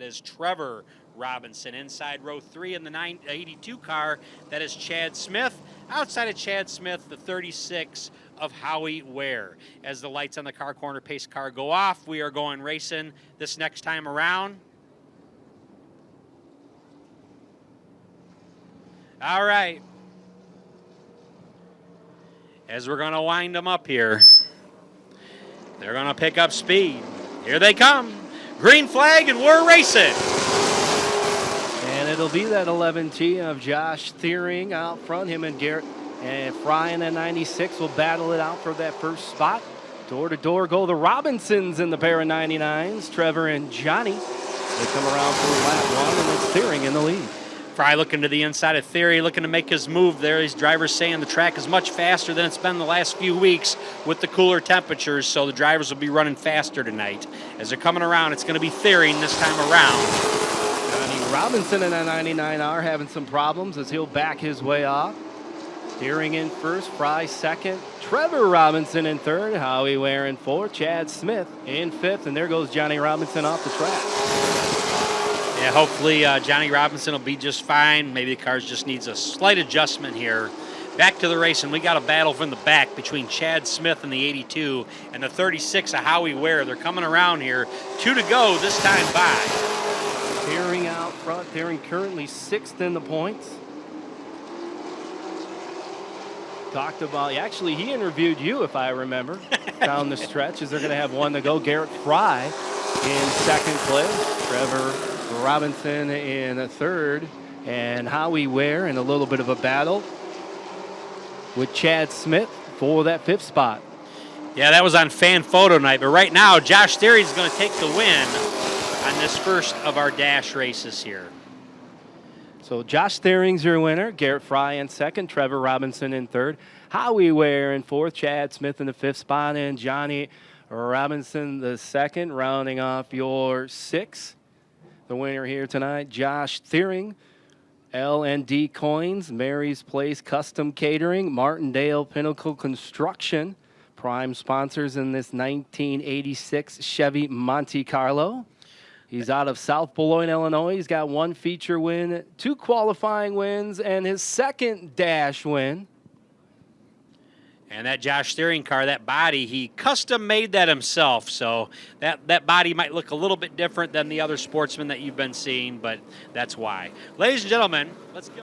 That is Trevor Robinson. Inside row 3 in the 982 car, that is Chad Smith. Outside of Chad Smith, the 36 of Howie Ware. As the lights on the car corner pace car go off, we are going racing this next time around. All right. As we're going to wind them up here, they're going to pick up speed. Here they come. Green flag, and we're racing. And it'll be that 11T of Josh Thiering out front. Him and Garrett and Fry in that 96 will battle it out for that first spot. Door to door go the Robinsons in the pair of 99s. Trevor and Johnny. They come around for lap 1, and it's Thiering in the lead. Fry looking to the inside of Theory, looking to make his move there. These drivers saying the track is much faster than it's been the last few weeks with the cooler temperatures, so the drivers will be running faster tonight. As they're coming around, it's going to be Theory this time around. Johnny Robinson in that 99R having some problems as he'll back his way off. Thiering in first, Fry second, Trevor Robinson in third, Howie Ware in fourth, Chad Smith in fifth, and there goes Johnny Robinson off the track. Yeah, hopefully Johnny Robinson will be just fine. Maybe the car just needs a slight adjustment here. Back to the race, and we got a battle from the back between Chad Smith and the 82 and the 36 of Howie Ware. They're coming around here. 2 to go this time by. Thiering out front. Thiering currently 6th in the points. Talked about, actually, he interviewed you, if I remember, down the stretch, as they're going to have 1 to go. Garrett Fry in second place. Trevor Robinson in a third, and Howie Ware in a little bit of a battle with Chad Smith for that 5th spot. Yeah, that was on fan photo night, but right now Josh Theory is going to take the win on this first of our dash races here. So Josh Thiering's your winner, Garrett Fry in second, Trevor Robinson in third, Howie Ware in fourth, Chad Smith in the 5th spot, and Johnny Robinson the second, rounding off your 6th. The winner here tonight, Josh Thiering, L&D Coins, Mary's Place Custom Catering, Martindale Pinnacle Construction, prime sponsors in this 1986 Chevy Monte Carlo. He's out of South Beloit, Illinois. He's got 1 feature win, 2 qualifying wins, and his 2nd dash win. And that Josh Thiering car, that body, he custom made that himself. So that body might look a little bit different than the other Sportsman that you've been seeing, but that's why. Ladies and gentlemen, let's go.